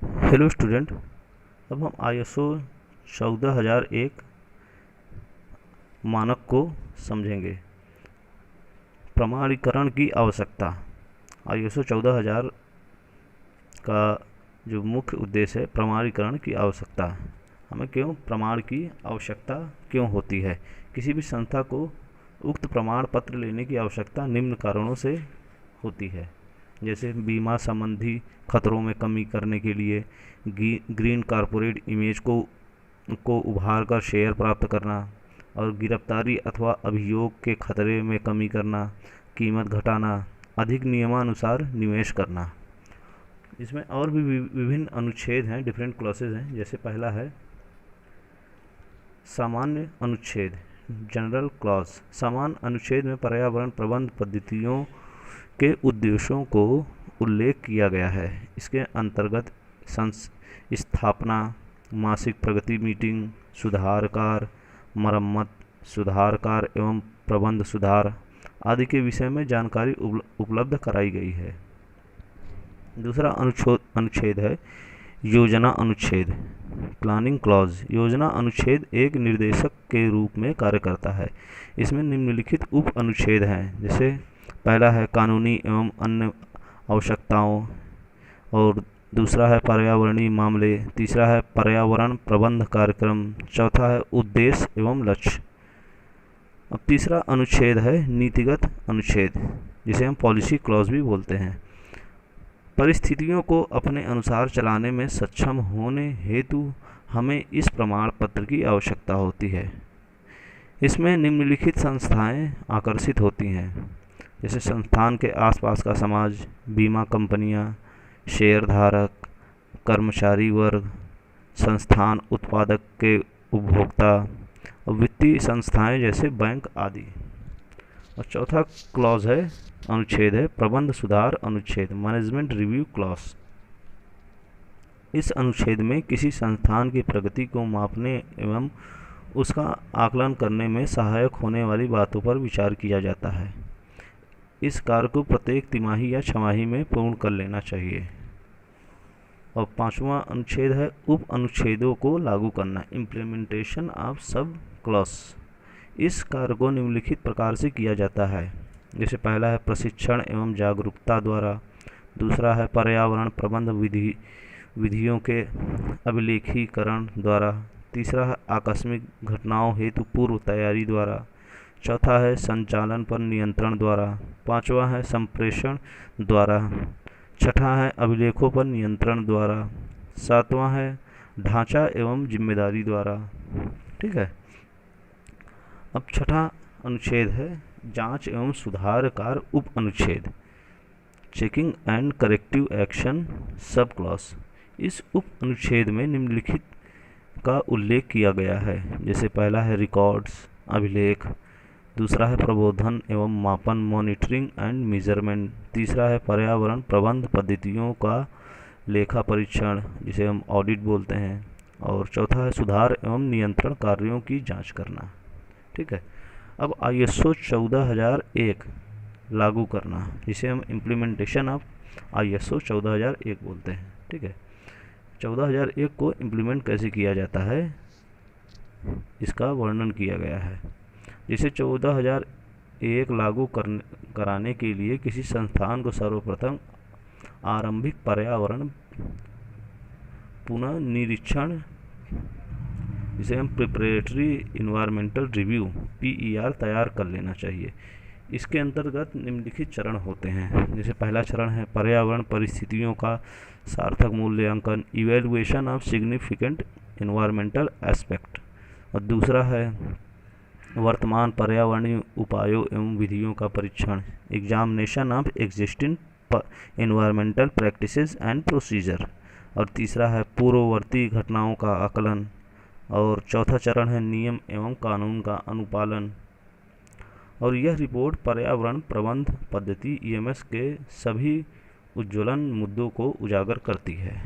Hello student, अब हम ISO 14001 मानक को समझेंगे। प्रमाणीकरण की आवश्यकता। ISO 14000 का जो मुख्य उद्देश्य है प्रमाणीकरण की आवश्यकता। हमें क्यों प्रमाण की आवश्यकता क्यों होती है? किसी भी संस्था को उक्त प्रमाण पत्र लेने की आवश्यकता निम्न कारणों से होती है, जैसे बीमा संबंधी खतरों में कमी करने के लिए, ग्रीन कॉरपोरेट इमेज को उभार कर शेयर प्राप्त करना, और गिरफ्तारी अथवा अभियोग के खतरे में कमी करना, कीमत घटाना, अधिक नियमानुसार निवेश करना। इसमें और भी विभिन्न अनुच्छेद हैं, डिफरेंट क्लॉसेज हैं। जैसे पहला है सामान्य अनुच्छेद, जनरल क्लॉज। सामान्य अनुच्छेद में पर्यावरण प्रबंध पद्धतियों के उद्देश्यों को उल्लेख किया गया है। इसके अंतर्गत स्थापना, मासिक प्रगति मीटिंग, सुधार कार्य, मरम्मत, सुधार कार्य एवं प्रबंध सुधार आदि के विषय में जानकारी उपलब्ध कराई गई है। दूसरा अनुच्छेद है योजना अनुच्छेद, प्लानिंग क्लॉज। योजना अनुच्छेद एक निर्देशक के रूप में कार्य करता है। इसमें निम्नलिखित उप अनुच्छेद हैं, जैसे पहला है कानूनी एवं अन्य आवश्यकताओं, और दूसरा है पर्यावरणीय मामले, तीसरा है पर्यावरण प्रबंध कार्यक्रम, चौथा है उद्देश्य एवं लक्ष्य। अब तीसरा अनुच्छेद है नीतिगत अनुच्छेद, जिसे हम पॉलिसी क्लॉज भी बोलते हैं। परिस्थितियों को अपने अनुसार चलाने में सक्षम होने हेतु हमें इस प्रमाण पत्र की आवश्यकता होती है। इसमें निम्नलिखित संस्थाएं आकर्षित होती हैं, जैसे संस्थान के आसपास का समाज, बीमा कंपनियां, शेयरधारक, कर्मचारी वर्ग, संस्थान उत्पादक के उपभोक्ता, और वित्तीय संस्थाएं जैसे बैंक आदि। और चौथा क्लॉज है, अनुच्छेद है प्रबंध सुधार अनुच्छेद, मैनेजमेंट रिव्यू क्लॉज। इस अनुच्छेद में किसी संस्थान की प्रगति को मापने एवं उसका आकलन करने में सहायक होने वाली बातों पर विचार किया जाता है। इस कार्य को प्रत्येक तिमाही या छमाही में पूर्ण कर लेना चाहिए। और पांचवा अनुच्छेद है उप अनुच्छेदों को लागू करना, इम्प्लीमेंटेशन ऑफ सब क्लॉज। इस कार्य को निम्नलिखित प्रकार से किया जाता है, जैसे पहला है प्रशिक्षण एवं जागरूकता द्वारा, दूसरा है पर्यावरण प्रबंध विधियों के अभिलेखीकरण द्वारा, तीसरा है आकस्मिक घटनाओं हेतु पूर्व तैयारी द्वारा, चौथा है संचालन पर नियंत्रण द्वारा, पांचवा है संप्रेषण द्वारा, छठा है अभिलेखों पर नियंत्रण द्वारा, सातवां है ढांचा एवं जिम्मेदारी द्वारा। ठीक है। अब छठा अनुच्छेद है जांच एवं सुधार कार्य उप अनुच्छेद, checking and corrective action sub clause. इस उप अनुच्छेद में निम्नलिखित का उल्लेख किया गया है, जैसे पहला है रिकॉर्ड्स अभिलेख, दूसरा है प्रबोधन एवं मापन मॉनिटरिंग एंड मेजरमेंट, तीसरा है पर्यावरण प्रबंध पद्धतियों का लेखा परीक्षण, जिसे हम ऑडिट बोलते हैं, और चौथा है सुधार एवं नियंत्रण कार्यों की जांच करना। ठीक है। अब ISO 14001 लागू करना, जिसे हम इम्प्लीमेंटेशन ऑफ ISO 14001 बोलते हैं। ठीक है। 14001 को इम्प्लीमेंट कैसे किया जाता है, इसका वर्णन किया गया है। जैसे 14001 लागू कराने के लिए किसी संस्थान को सर्वप्रथम आरंभिक पर्यावरण पुनः निरीक्षण, जिसे हम प्रिपरेटरी इन्वायरमेंटल रिव्यू PER तैयार कर लेना चाहिए। इसके अंतर्गत निम्नलिखित चरण होते हैं, जैसे पहला चरण है पर्यावरण परिस्थितियों का सार्थक मूल्यांकन, evaluation of significant environmental aspect, और दूसरा है वर्तमान पर्यावरणीय उपायों एवं विधियों का परीक्षण, examination of existing environmental practices and procedure, और तीसरा है पूर्ववर्ती घटनाओं का आकलन, और चौथा चरण है नियम एवं कानून का अनुपालन। और यह रिपोर्ट पर्यावरण प्रबंध पद्धति EMS के सभी उज्ज्वलन मुद्दों को उजागर करती है।